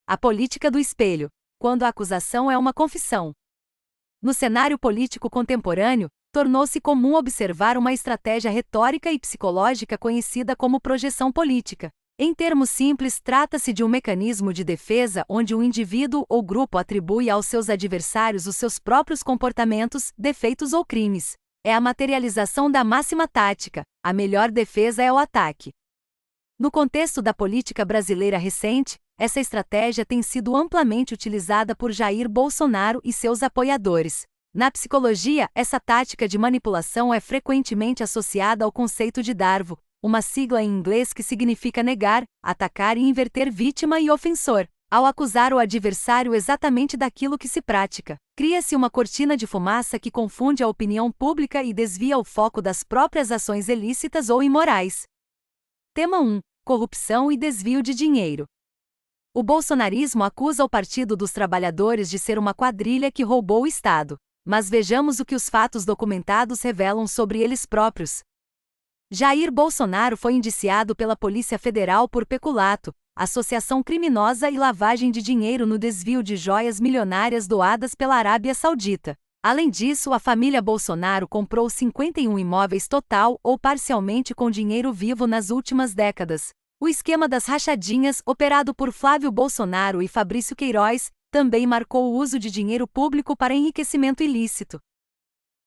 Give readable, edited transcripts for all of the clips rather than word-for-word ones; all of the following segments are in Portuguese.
A política do espelho, quando a acusação é uma confissão. No cenário político contemporâneo, tornou-se comum observar uma estratégia retórica e psicológica conhecida como projeção política. Em termos simples, trata-se de um mecanismo de defesa onde um indivíduo ou grupo atribui aos seus adversários os seus próprios comportamentos, defeitos ou crimes. É a materialização da máxima tática: a melhor defesa é o ataque. No contexto da política brasileira recente, essa estratégia tem sido amplamente utilizada por Jair Bolsonaro e seus apoiadores. Na psicologia, essa tática de manipulação é frequentemente associada ao conceito de Darvo, uma sigla em inglês que significa negar, atacar e inverter vítima e ofensor. Ao acusar o adversário exatamente daquilo que se pratica, cria-se uma cortina de fumaça que confunde a opinião pública e desvia o foco das próprias ações ilícitas ou imorais. Tema 1. Corrupção e desvio de dinheiro. O bolsonarismo acusa o Partido dos Trabalhadores de ser uma quadrilha que roubou o Estado. Mas vejamos o que os fatos documentados revelam sobre eles próprios. Jair Bolsonaro foi indiciado pela Polícia Federal por peculato, associação criminosa e lavagem de dinheiro no desvio de joias milionárias doadas pela Arábia Saudita. Além disso, a família Bolsonaro comprou 51 imóveis total ou parcialmente com dinheiro vivo nas últimas décadas. O esquema das rachadinhas, operado por Flávio Bolsonaro e Fabrício Queiroz, também marcou o uso de dinheiro público para enriquecimento ilícito.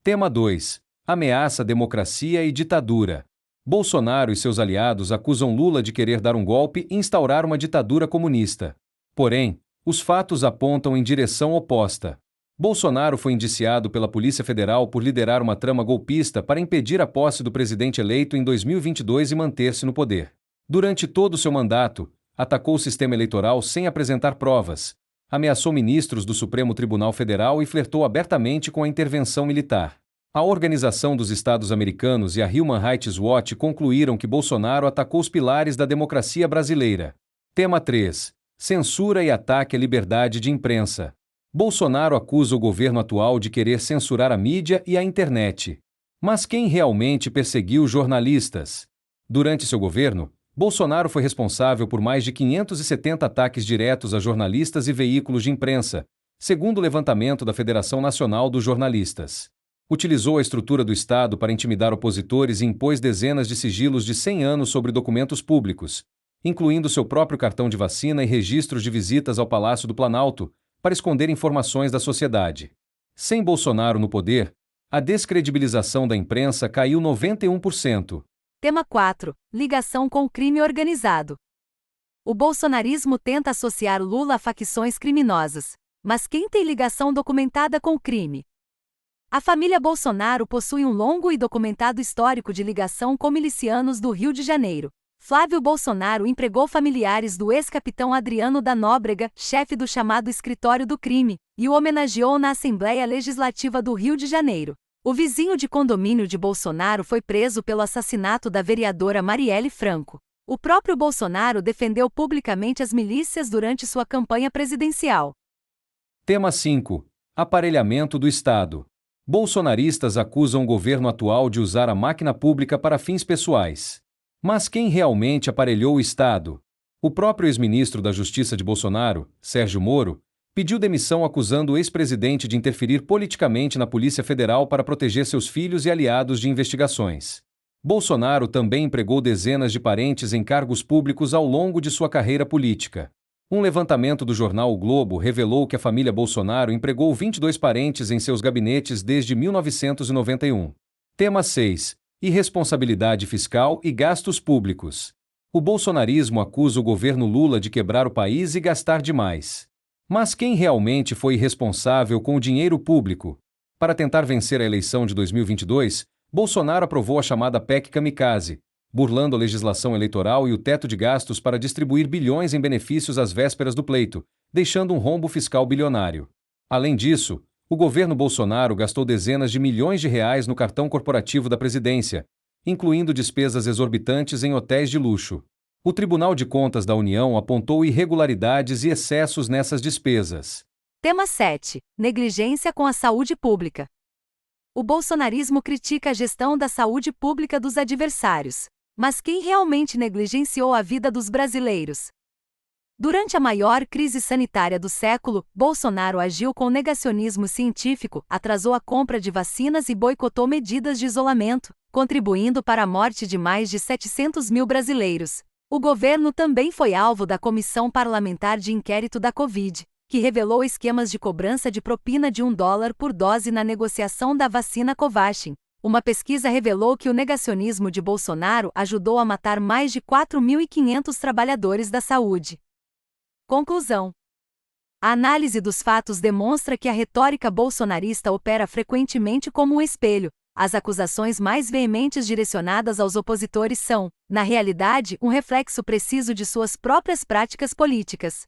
Tema 2. Ameaça à democracia e ditadura. Bolsonaro e seus aliados acusam Lula de querer dar um golpe e instaurar uma ditadura comunista. Porém, os fatos apontam em direção oposta. Bolsonaro foi indiciado pela Polícia Federal por liderar uma trama golpista para impedir a posse do presidente eleito em 2022 e manter-se no poder. Durante todo o seu mandato, atacou o sistema eleitoral sem apresentar provas, ameaçou ministros do Supremo Tribunal Federal e flertou abertamente com a intervenção militar. A Organização dos Estados Americanos e a Human Rights Watch concluíram que Bolsonaro atacou os pilares da democracia brasileira. Tema 3. Censura e ataque à liberdade de imprensa. Bolsonaro acusa o governo atual de querer censurar a mídia e a internet. Mas quem realmente perseguiu jornalistas? Durante seu governo, Bolsonaro foi responsável por mais de 570 ataques diretos a jornalistas e veículos de imprensa, segundo o levantamento da Federação Nacional dos Jornalistas. Utilizou a estrutura do Estado para intimidar opositores e impôs dezenas de sigilos de 100 anos sobre documentos públicos, incluindo seu próprio cartão de vacina e registros de visitas ao Palácio do Planalto, para esconder informações da sociedade. Sem Bolsonaro no poder, a descredibilização da imprensa caiu 91%. Tema 4. Ligação com o crime organizado. O bolsonarismo tenta associar Lula a facções criminosas. Mas quem tem ligação documentada com o crime? A família Bolsonaro possui um longo e documentado histórico de ligação com milicianos do Rio de Janeiro. Flávio Bolsonaro empregou familiares do ex-capitão Adriano da Nóbrega, chefe do chamado Escritório do Crime, e o homenageou na Assembleia Legislativa do Rio de Janeiro. O vizinho de condomínio de Bolsonaro foi preso pelo assassinato da vereadora Marielle Franco. O próprio Bolsonaro defendeu publicamente as milícias durante sua campanha presidencial. Tema 5. Aparelhamento do Estado. Bolsonaristas acusam o governo atual de usar a máquina pública para fins pessoais. Mas quem realmente aparelhou o Estado? O próprio ex-ministro da Justiça de Bolsonaro, Sérgio Moro, pediu demissão acusando o ex-presidente de interferir politicamente na Polícia Federal para proteger seus filhos e aliados de investigações. Bolsonaro também empregou dezenas de parentes em cargos públicos ao longo de sua carreira política. Um levantamento do jornal O Globo revelou que a família Bolsonaro empregou 22 parentes em seus gabinetes desde 1991. Tema 6. Irresponsabilidade fiscal e gastos públicos. O bolsonarismo acusa o governo Lula de quebrar o país e gastar demais. Mas quem realmente foi irresponsável com o dinheiro público? Para tentar vencer a eleição de 2022, Bolsonaro aprovou a chamada PEC Kamikaze, burlando a legislação eleitoral e o teto de gastos para distribuir bilhões em benefícios às vésperas do pleito, deixando um rombo fiscal bilionário. Além disso, o governo Bolsonaro gastou dezenas de milhões de reais no cartão corporativo da presidência, incluindo despesas exorbitantes em hotéis de luxo. O Tribunal de Contas da União apontou irregularidades e excessos nessas despesas. Tema 7. Negligência com a saúde pública. O bolsonarismo critica a gestão da saúde pública dos adversários. Mas quem realmente negligenciou a vida dos brasileiros? Durante a maior crise sanitária do século, Bolsonaro agiu com negacionismo científico, atrasou a compra de vacinas e boicotou medidas de isolamento, contribuindo para a morte de mais de 700 mil brasileiros. O governo também foi alvo da Comissão Parlamentar de Inquérito da Covid, que revelou esquemas de cobrança de propina de $1 por dose na negociação da vacina Covaxin. Uma pesquisa revelou que o negacionismo de Bolsonaro ajudou a matar mais de 4.500 trabalhadores da saúde. Conclusão: a análise dos fatos demonstra que a retórica bolsonarista opera frequentemente como um espelho. As acusações mais veementes direcionadas aos opositores são, na realidade, um reflexo preciso de suas próprias práticas políticas.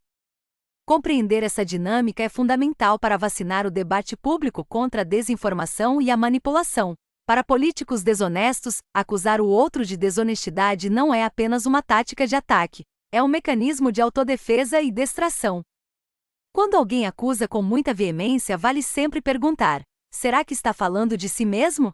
Compreender essa dinâmica é fundamental para vacinar o debate público contra a desinformação e a manipulação. Para políticos desonestos, acusar o outro de desonestidade não é apenas uma tática de ataque, é um mecanismo de autodefesa e distração. Quando alguém acusa com muita veemência, vale sempre perguntar: será que está falando de si mesmo?